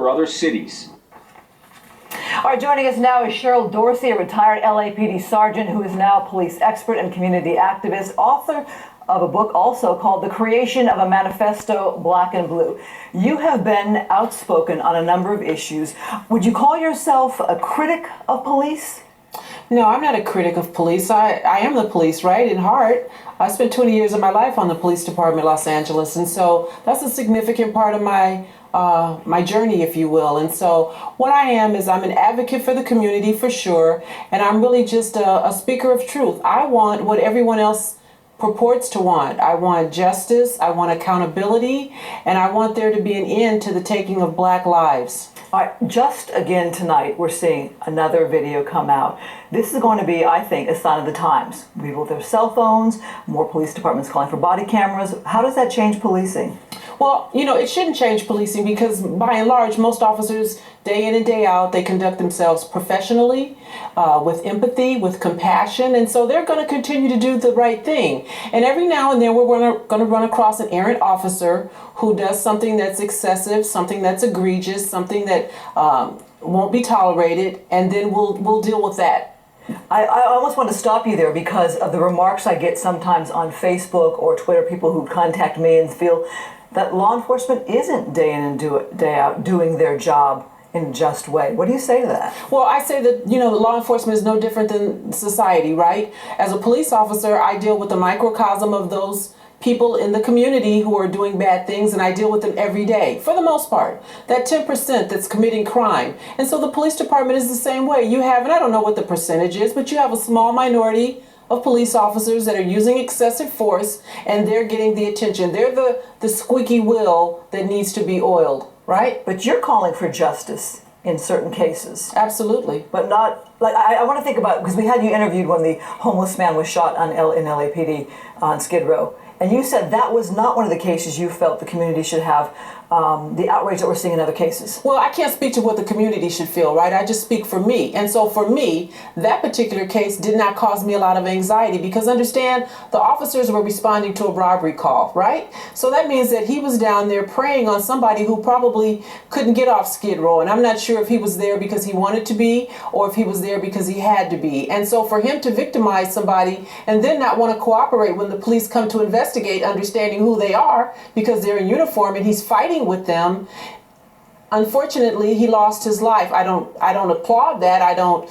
for other cities. All right, joining us now is Cheryl Dorsey, a retired LAPD sergeant who is now a police expert and community activist, author of a book also called The Creation of a Manifesto, Black and Blue. You have been outspoken on a number of issues. Would you call yourself a critic of police? No, I'm not a critic of police. I am the police, right, in heart. I spent 20 years of my life on the police department in Los Angeles, and so that's a significant part of my my journey, if you will. And so what I am is I'm an advocate for the community, for sure, and I'm really just a speaker of truth. I want what everyone else purports to want. I want justice, I want accountability, and I want there to be an end to the taking of Black lives. All right, just again tonight, we're seeing another video come out. This is going to be, I think, a sign of the times. People with their cell phones, more police departments calling for body cameras. How does that change policing? Well, you know, it shouldn't change policing because by and large, most officers, day in and day out, they conduct themselves professionally, with empathy, with compassion, and so they're going to continue to do the right thing. And every now and then we're going to run across an errant officer who does something that's excessive, something that's egregious, something that won't be tolerated, and then we'll deal with that. I almost want to stop you there because of the remarks I get sometimes on Facebook or Twitter, people who contact me and feel that law enforcement isn't day in and day out doing their job in a just way. What do you say to that? Well, I say that, you know, the law enforcement is no different than society, right? As a police officer, I deal with the microcosm of those people in the community who are doing bad things, and I deal with them every day, for the most part. That 10% that's committing crime. And so the police department is the same way. You have, and I don't know what the percentage is, but you have a small minority of police officers that are using excessive force, and they're getting the attention. They're the squeaky wheel that needs to be oiled, right? But you're calling for justice in certain cases. Absolutely. But not, like, I want to think about, because we had you interviewed when the homeless man was shot in LAPD on Skid Row. And you said that was not one of the cases you felt the community should have the outrage that we're seeing in other cases. Well, I can't speak to what the community should feel, right? I just speak for me. And so for me, that particular case did not cause me a lot of anxiety because understand, the officers were responding to a robbery call, right? So that means that he was down there preying on somebody who probably couldn't get off Skid Row. And I'm not sure if he was there because he wanted to be or if he was there because he had to be. And so for him to victimize somebody and then not want to cooperate when the police come to investigate, understanding who they are because they're in uniform and he's fighting with them, unfortunately he lost his life. I don't applaud that. I don't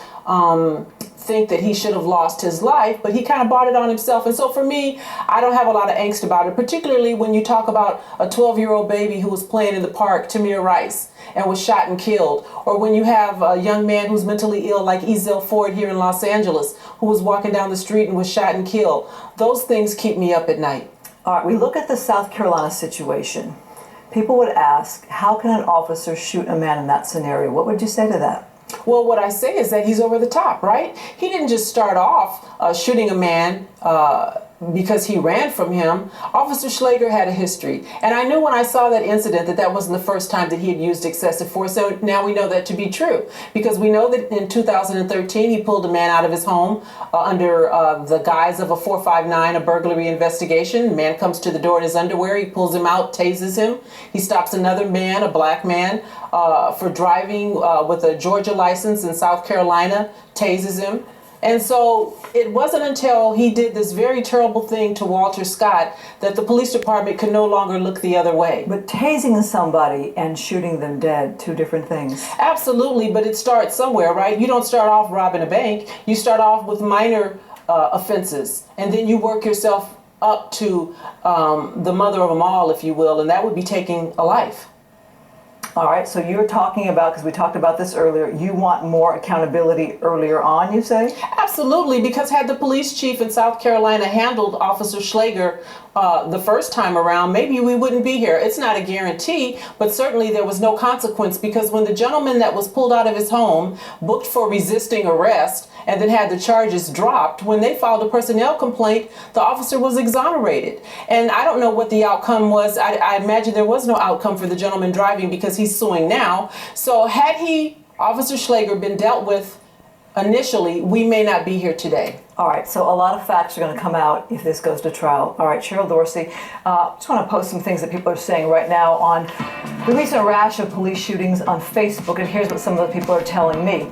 think that he should have lost his life, but he kind of brought it on himself. And so for me, I don't have a lot of angst about it, particularly when you talk about a 12-year-old baby who was playing in the park, Tamir Rice, and was shot and killed, or when you have a young man who's mentally ill like Ezell here in Los Angeles who was walking down the street and was shot and killed. Those things keep me up at night. All right, we look at the South Carolina situation. People would ask, how can an officer shoot a man in that scenario? What would you say to that? Well, what I say is that he's over the top, right? He didn't just start off shooting a man because he ran from him. Officer Schlager had a history. And I knew when I saw that incident that that wasn't the first time that he had used excessive force. So now we know that to be true. Because we know that in 2013, he pulled a man out of his home under the guise of a 459, a burglary investigation. The man comes to the door in his underwear. He pulls him out, tases him. He stops another man, a black man, for driving with a Georgia license in South Carolina, tases him. And so it wasn't until he did this very terrible thing to Walter Scott that the police department could no longer look the other way. But tasing somebody and shooting them dead, two different things. Absolutely, but it starts somewhere, right? You don't start off robbing a bank. You start off with minor offenses, and then you work yourself up to the mother of them all, if you will, and that would be taking a life. All right, so you're talking about, because we talked about this earlier, you want more accountability earlier on, you say? Absolutely, because had the police chief in South Carolina handled Officer Schlager the first time around, maybe we wouldn't be here. It's not a guarantee, but certainly there was no consequence, because when the gentleman that was pulled out of his home, booked for resisting arrest, and then had the charges dropped, when they filed a personnel complaint, the officer was exonerated. And I don't know what the outcome was. I imagine there was no outcome for the gentleman driving because he's suing now. So had Officer Schlager been dealt with initially, we may not be here today. All right, so a lot of facts are going to come out if this goes to trial. All right, Cheryl Dorsey, just want to post some things that people are saying right now on the recent rash of police shootings on Facebook, and here's what some of the people are telling me.